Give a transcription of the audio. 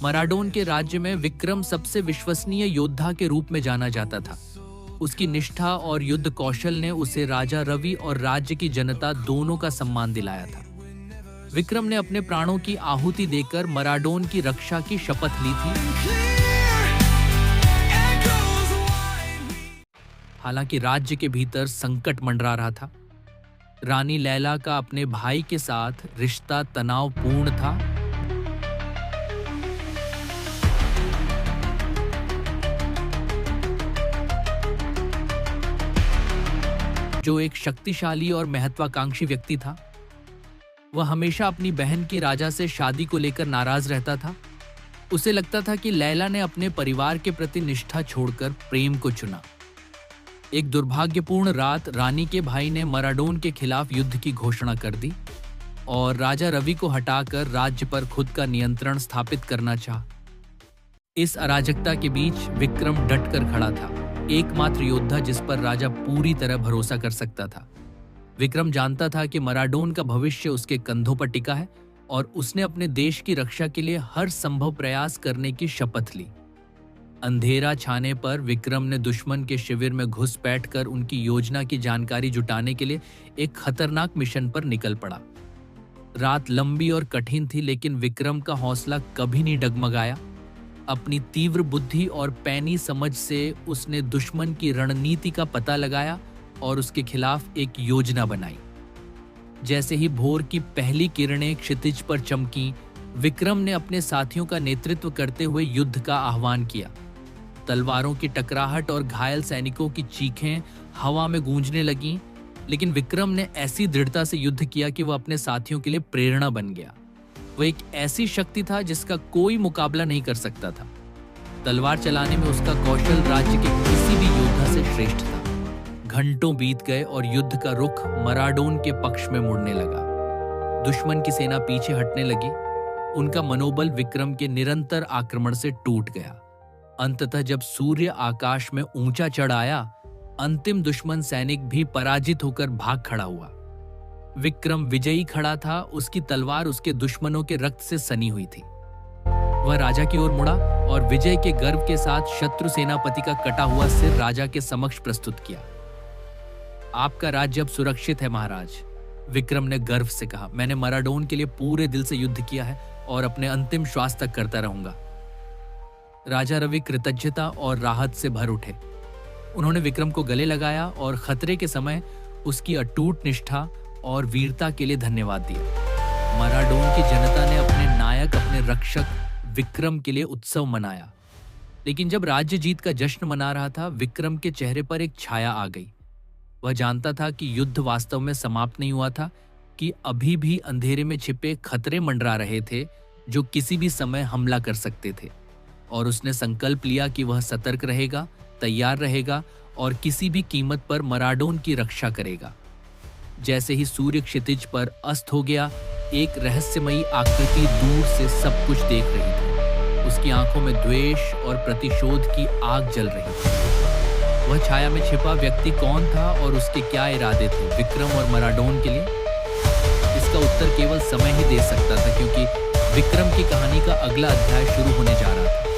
मराडोन के राज्य में विक्रम सबसे विश्वसनीय योद्धा के रूप में जाना जाता था। उसकी निष्ठा और युद्ध कौशल ने उसे राजा रवि और राज्य की जनता दोनों का सम्मान दिलाया था। विक्रम ने अपने प्राणों की आहुति देकर मराडोन की रक्षा की शपथ ली थी। हालांकि राज्य के भीतर संकट मंडरा रहा था। रानी लैला का अपने भाई के साथ रिश्ता तनावपूर्ण था। जो एक शक्तिशाली और महत्वाकांक्षी व्यक्ति था, वह हमेशा अपनी बहन की राजा से शादी को लेकर नाराज रहता था। उसे लगता था कि लैला ने अपने परिवार के प्रति निष्ठा छोड़कर प्रेम को चुना। एक दुर्भाग्यपूर्ण रात रानी के भाई ने मराडोन के खिलाफ युद्ध की घोषणा कर दी और राजा रवि को हटाकर राज्य पर खुद का नियंत्रण स्थापित करना चाहा। इस अराजकता के बीच विक्रम डटकर खड़ा था, एकमात्र योद्धा जिस पर राजा पूरी तरह भरोसा कर सकता था। विक्रम जानता था कि मराडोन का भविष्य उसके कंधों पर टिका है और उसने अपने देश की रक्षा के लिए हर संभव प्रयास करने की शपथ ली। अंधेरा छाने पर विक्रम ने दुश्मन के शिविर में घुस बैठकर उनकी योजना की जानकारी जुटाने के लिए एक खतरनाक मिशन पर निकल पड़ा। रात लंबी और कठिन थी, लेकिन विक्रम का हौसला कभी नहीं डगमगाया। अपनी तीव्र बुद्धि और पैनी समझ से उसने दुश्मन की रणनीति का पता लगाया और उसके खिलाफ एक योजना बनाई। जैसे ही भोर की पहली किरणें क्षितिज पर चमकीं, विक्रम ने अपने साथियों का नेतृत्व करते हुए युद्ध का आह्वान किया। तलवारों की टकराहट और घायल सैनिकों की चीखें हवा में गूंजने लगीं, लेकिन विक्रम ने ऐसी दृढ़ता से युद्ध किया कि वह अपने साथियों के लिए प्रेरणा बन गया। वह एक ऐसी शक्ति था जिसका कोई मुकाबला नहीं कर सकता था। तलवार चलाने में उसका कौशल राज्य के किसी भी योद्धा से श्रेष्ठ था। घंटों बीत गए और युद्ध का रुख मराडोन के पक्ष में मुड़ने लगा। दुश्मन की सेना पीछे हटने लगी। उनका मनोबल विक्रम के निरंतर आक्रमण से टूट गया। अंततः जब सूर्य आकाश में ऊंचा चढ़ आया, अंतिम दुश्मन सैनिक भी पराजित होकर भाग खड़ा हुआ। विक्रम विजयी खड़ा था, उसकी तलवार उसके दुश्मनों के रक्त से सनी हुई थी। वह राजा की ओर मुड़ा और विजय के गर्व के साथ शत्रु सेनापति का कटा हुआ सिर राजा के समक्ष प्रस्तुत किया। आपका राज्य अब सुरक्षित है महाराज, विक्रम ने गर्व से कहा। मैंने मराडोन के लिए पूरे दिल से युद्ध किया है और अपने अंतिम श्वास तक करता रहूंगा। राजा रवि कृतज्ञता और राहत से भर उठे। उन्होंने विक्रम को गले लगाया और खतरे के समय उसकी अटूट निष्ठा और वीरता के लिए धन्यवाद दिया। मराडोन की जनता ने अपने नायक, अपने रक्षक विक्रम के लिए उत्सव मनाया। लेकिन जब राज्य जीत का जश्न मना रहा था, विक्रम के चेहरे पर एक छाया आ गई। वह जानता था कि युद्ध वास्तव में समाप्त नहीं हुआ था, कि अभी भी अंधेरे में छिपे खतरे मंडरा रहे थे जो किसी भी समय हमला कर सकते थे। और उसने संकल्प लिया कि वह सतर्क रहेगा, तैयार रहेगा और किसी भी कीमत पर मराडोन की रक्षा करेगा। जैसे ही सूर्य क्षितिज पर अस्त हो गया, एक रहस्यमयी आकृति दूर से सब कुछ देख रही थी। उसकी आंखों में द्वेष और प्रतिशोध की आग जल रही थी। वह छाया में छिपा व्यक्ति कौन था और उसके क्या इरादे थे विक्रम और मराडोन के लिए? इसका उत्तर केवल समय ही दे सकता था, क्योंकि विक्रम की कहानी का अगला अध्याय शुरू होने जा रहा था।